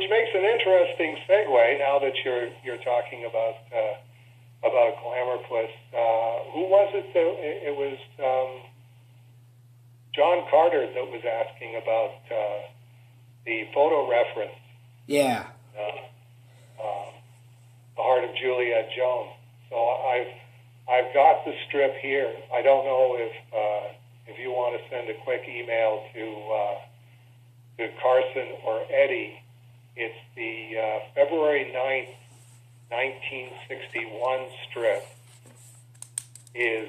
which makes an interesting segue now that you're talking about Glamourpuss. Who was it? It was John Carter that was asking about the photo reference. Yeah. The Heart of Juliet Jones. So I've got the strip here. I don't know if you want to send a quick email to Carson or Eddie. It's the February 9th, 1961 strip is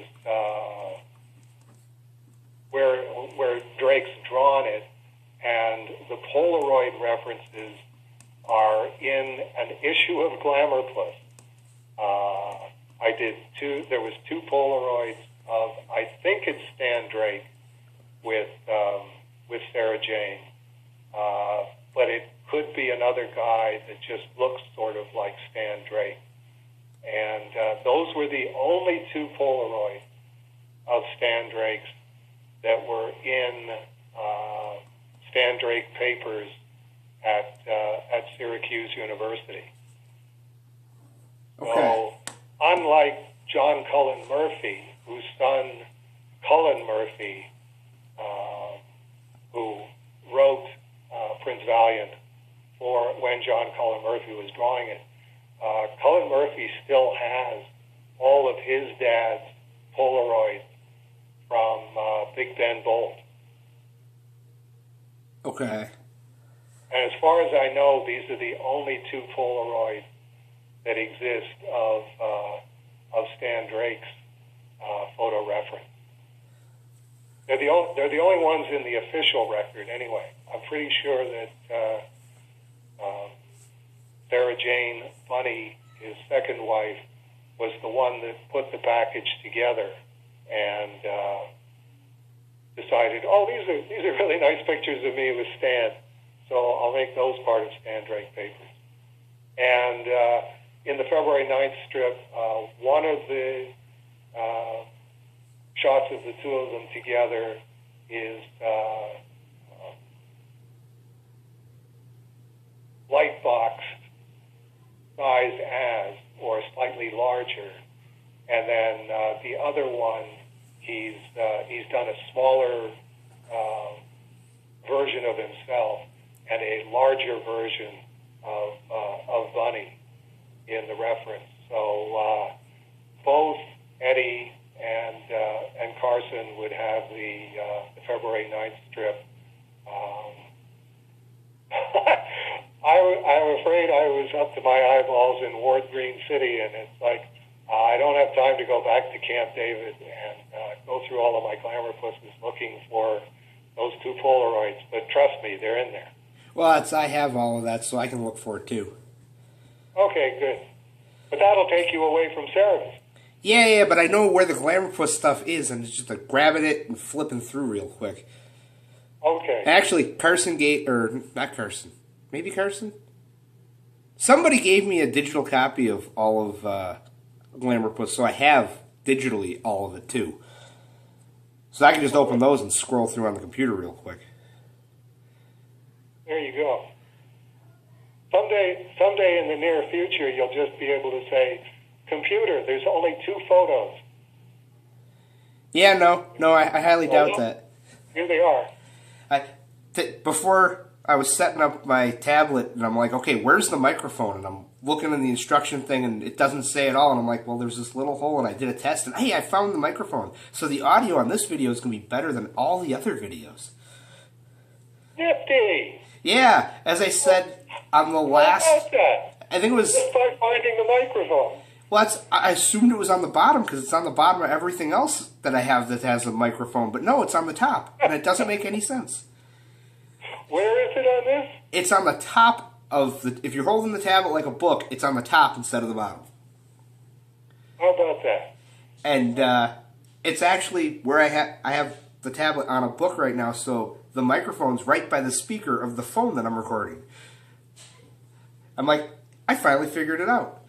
where Drake's drawn it, and the Polaroid references are in an issue of Glamourpuss. I did two. There was two Polaroids of, I think it's Stan Drake with Sarah Jane, but it could be another guy that just looks sort of like Stan Drake. And those were the only two Polaroids of Stan Drake's that were in Stan Drake papers at Syracuse University. Okay. So, unlike John Cullen Murphy, whose son Cullen Murphy, who wrote Prince Valiant for when John Cullen Murphy was drawing it, Cullen Murphy still has all of his dad's Polaroids from Big Ben Bolt. Okay. And as far as I know, these are the only two Polaroids that exist of Stan Drake's photo reference. They're the only ones in the official record, anyway. I'm pretty sure that Sarah Jane Bunny, his second wife, was the one that put the package together and decided, oh, these are really nice pictures of me with Stan, so I'll make those part of Stan Drake papers. And in the February 9th strip, one of the shots of the two of them together is light box size as, or slightly larger, and then the other one, he's done a smaller version of himself and a larger version of Bunny in the reference. So both Eddie and Carson would have the February 9th strip. I'm afraid I was up to my eyeballs in Ward Green City, and it's like I don't have time to go back to Camp David and go through all of my Glamourpusses looking for those two Polaroids. But trust me, they're in there. Well, I have all of that, so I can look for it too. Okay, good. But that'll take you away from Cerebus. Yeah, but I know where the Glamourpuss stuff is, and it's just like grabbing it and flipping through real quick. Okay. Actually, Carson gave, or not Carson, maybe Carson? Somebody gave me a digital copy of all of Glamourpuss, so I have digitally all of it too. So I can just open those and scroll through on the computer real quick. There you go. Someday in the near future, you'll just be able to say, computer, there's only two photos. Yeah, no, I highly doubt that. Here they are. Before I was setting up my tablet, and I'm like, okay, where's the microphone? And I'm looking in the instruction thing, and it doesn't say at all. And I'm like, well, there's this little hole, and I did a test, and hey, I found the microphone. So the audio on this video is going to be better than all the other videos. Nifty! Yeah, as I said on the last... How about that? I think it was... Just by finding the microphone. Well, I assumed it was on the bottom, because it's on the bottom of everything else that I have that has a microphone. But no, it's on the top, and it doesn't make any sense. Where is it on this? It's on the top of the... If you're holding the tablet like a book, it's on the top instead of the bottom. How about that? And it's actually where I have the tablet on a book right now, so the microphone's right by the speaker of the phone that I'm recording. I'm like, I finally figured it out.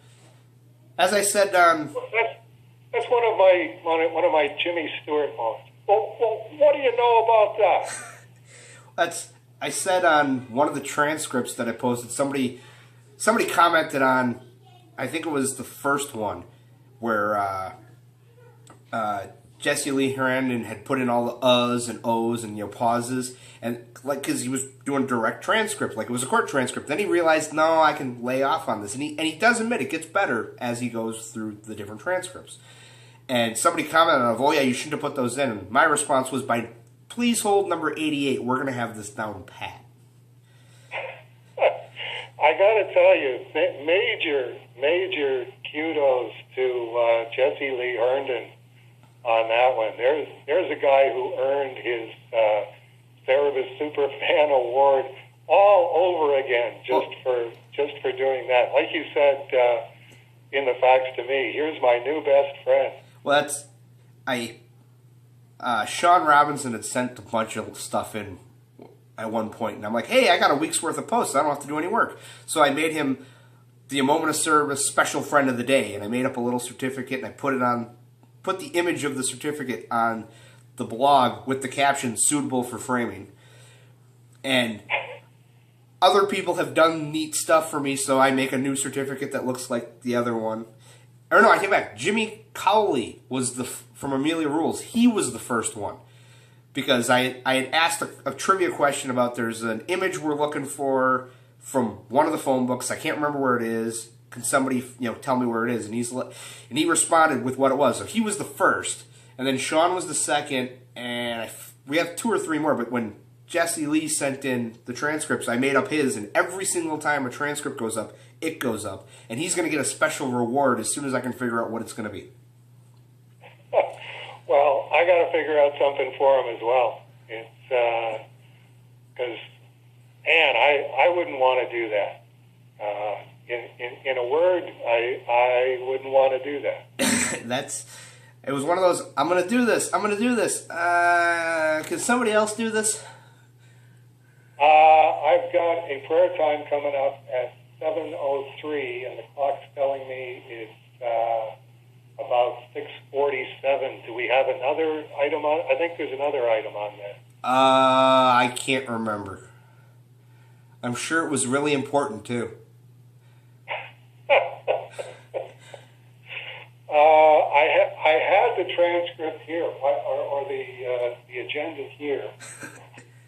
As I said, that's one of my Jimmy Stewart moments. Well, what do you know about that? I said on one of the transcripts that I posted, somebody commented on, I think it was the first one, where Jesse Lee Herndon had put in all the uhs and ohs and pauses, and like because he was doing direct transcript, like it was a court transcript. Then he realized, no, I can lay off on this, and he does admit it gets better as he goes through the different transcripts. And somebody commented on, oh yeah, you shouldn't have put those in. And my response was, please hold number 88. We're gonna have this down pat. I gotta tell you, major kudos to Jesse Lee Herndon on that one. There's a guy who earned his Cerebus Superfan Award all over again just for doing that. Like you said in the fax to me, here's my new best friend. Well, Sean Robinson had sent a bunch of stuff in at one point, and I'm like, hey, I got a week's worth of posts. I don't have to do any work. So I made him the A Moment of Service Special Friend of the Day, and I made up a little certificate, and I put the image of the certificate on the blog with the caption, suitable for framing. And other people have done neat stuff for me, so I make a new certificate that looks like the other one. Or no, I take it back. Jimmy Cowley was from Amelia Rules. He was the first one. Because I had asked a trivia question about there's an image we're looking for from one of the phone books. I can't remember where it is. Can somebody tell me where it is? And he responded with what it was. So he was the first, and then Sean was the second, and we have 2 or 3 more. But when Jesse Lee sent in the transcripts, I made up his, and every single time a transcript goes up, it goes up, and he's going to get a special reward as soon as I can figure out what it's going to be. Well, I got to figure out something for him as well. It's because, man, I wouldn't want to do that. In a word, I wouldn't want to do that. It was one of those, I'm going to do this. Can somebody else do this? I've got a prayer time coming up at 7:03, and the clock's telling me it's about 6:47. Do we have another item on? I think there's another item on there. I can't remember. I'm sure it was really important, too. I had the transcript here, or the agenda here.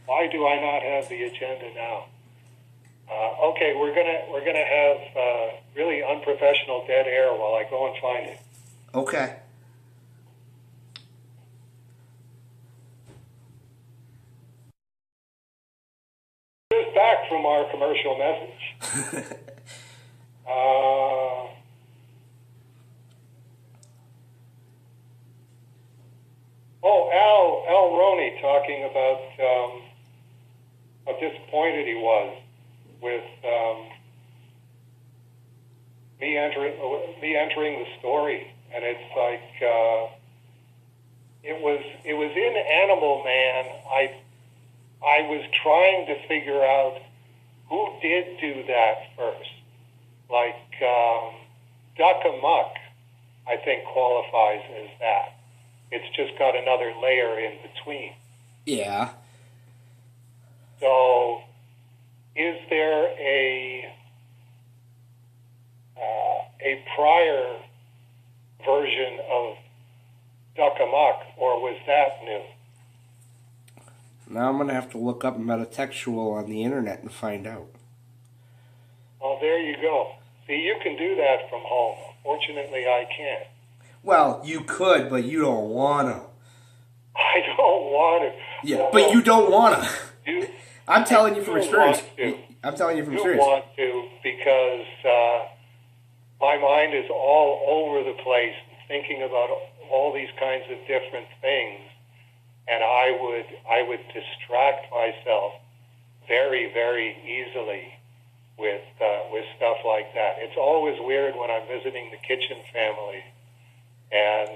Why do I not have the agenda now? Okay, we're gonna have really unprofessional dead air while I go and find it. Okay. Just back from our commercial message. Al Roney talking about how disappointed he was with me entering the story, and it's like it was in Animal Man. I was trying to figure out who did do that first. Like Duck Amuck, I think qualifies as that. It's just got another layer in between. Yeah. So, is there a prior version of Duck Amuck, or was that new? Now I'm going to have to look up metatextual on the internet and find out. Well, there you go. See, you can do that from home. Fortunately, I can't. Well, you could, but you don't want to. I don't want to. Yeah, but you don't want to. I'm telling you from experience. I'm telling you from experience. You want to because my mind is all over the place thinking about all these kinds of different things, and I would distract myself very, very easily with stuff like that. It's always weird when I'm visiting the Kitchen family, and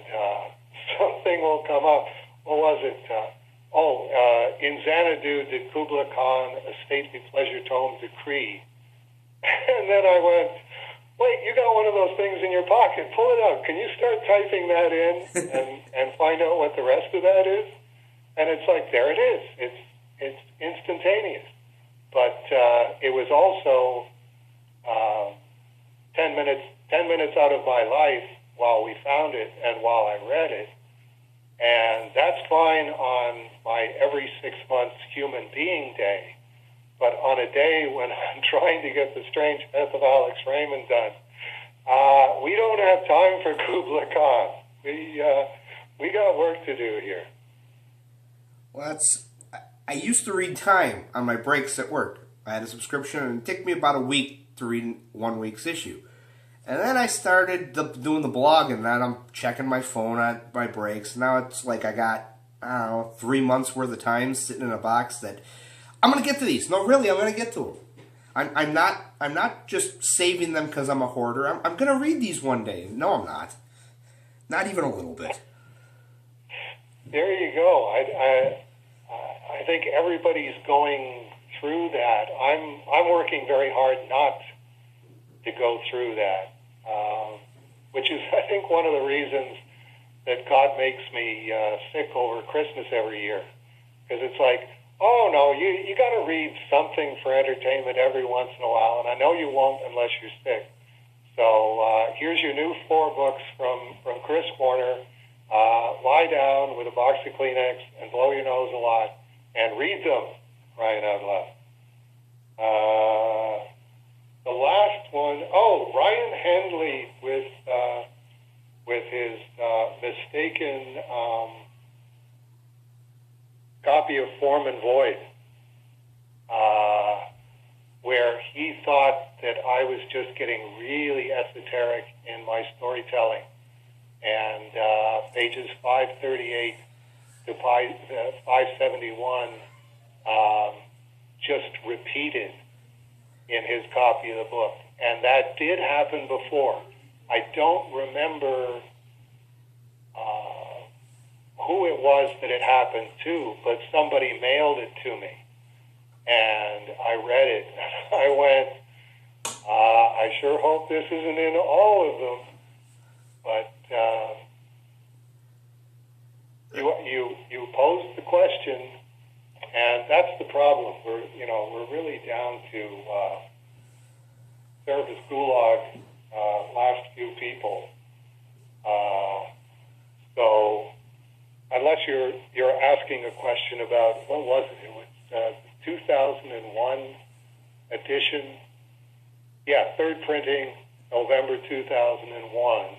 something will come up. What was it? In Xanadu did Kubla Khan a stately pleasure tome decree? And then I went, wait, you got one of those things in your pocket. Pull it out. Can you start typing that in and find out what the rest of that is? And it's like, there it is. It's instantaneous. but it was also 10 minutes out of my life while we found it and while I read it. And that's fine on my every 6 months human being day. But on a day when I'm trying to get The Strange Death of Alex Raymond done, we don't have time for Kubla Khan. We got work to do here. Well, I used to read Time on my breaks at work. I had a subscription, and it took me about a week to read 1 week's issue. And then I started doing the blog, and then I'm checking my phone at my breaks. Now it's like I got, I don't know, 3 months worth of Times sitting in a box that I'm going to get to these. No, really, I'm going to get to them. I'm not just saving them because I'm a hoarder. I'm going to read these one day. No, I'm not. Not even a little bit. There you go. I think everybody's going through that. I'm working very hard not to go through that, which is, I think, one of the reasons that God makes me sick over Christmas every year. Because it's like, oh, no, you got to read something for entertainment every once in a while, and I know you won't unless you're sick. So here's your new 4 books from Chris Warner. Lie down with a box of Kleenex and blow your nose a lot and read them, crying out loud. The last one, Ryan Hendley with his mistaken copy of Form and Void, where he thought that I was just getting really esoteric in my storytelling. And pages 538 to 571 just repeated in his copy of the book. And that did happen before. I don't remember who it was that it happened to, but somebody mailed it to me. And I read it. I went, I sure hope this isn't in all of them. But you posed the question, and that's the problem. We're really down to Cerebus Gulag, last few people. So unless you're asking a question about what was it? It was 2001 edition. Yeah, third printing, November 2001.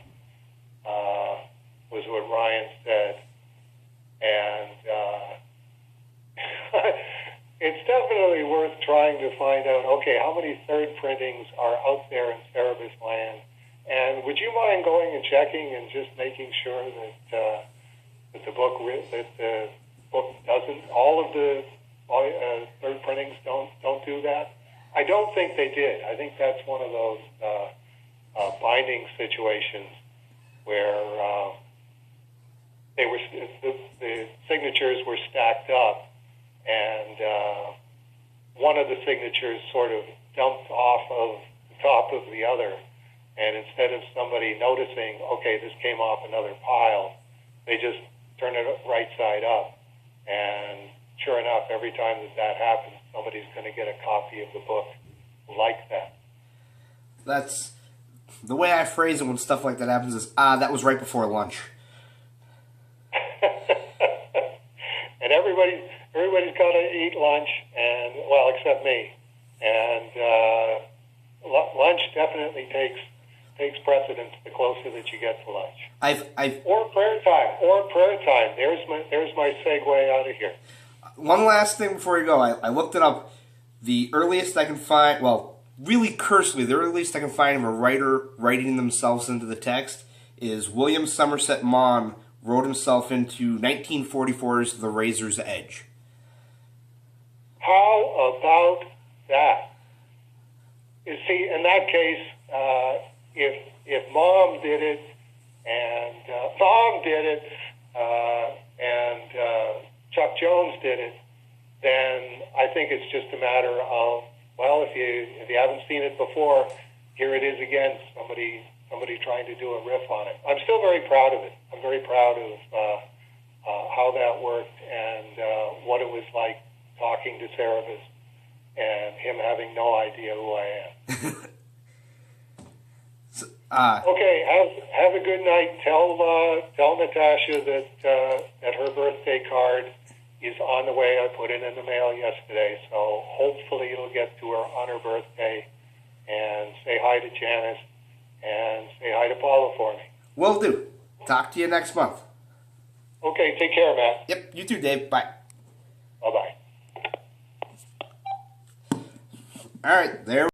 Was what Ryan said. And it's definitely worth trying to find out, okay, how many third printings are out there in Cerebus land? And would you mind going and checking and just making sure that the book doesn't, all of the third printings don't do that? I don't think they did. I think that's one of those binding situations where the signatures were stacked up, and one of the signatures sort of dumped off of the top of the other, and instead of somebody noticing, okay, this came off another pile, they just turn it right side up, and sure enough, every time that happens, somebody's going to get a copy of the book like that. That's the way I phrase it when stuff like that happens is, that was right before lunch. And everybody's got to eat lunch, and well, except me. And lunch definitely takes precedence the closer that you get to lunch. Or prayer time. There's my segue out of here. One last thing before you go. I looked it up. The earliest I can find, well, really cursory, the earliest I can find of a writer writing themselves into the text is William Somerset Maugham wrote himself into 1944's The Razor's Edge. How about that? You see, in that case, if Mom did it, and Mom did it, and Chuck Jones did it, then I think it's just a matter of, well, if you haven't seen it before, here it is again. Somebody trying to do a riff on it. I'm still very proud of it. I'm very proud of how that worked and what it was like talking to Cerebus and him having no idea who I am. So, Okay, have a good night. Tell Natasha that her birthday card is on the way. I put it in the mail yesterday, so hopefully it'll get to her on her birthday. And say hi to Janice, and say hi to Paula for me. Will do. Talk to you next month. Okay, take care, Matt. Yep, you too, Dave. Bye. Bye-bye. All right, there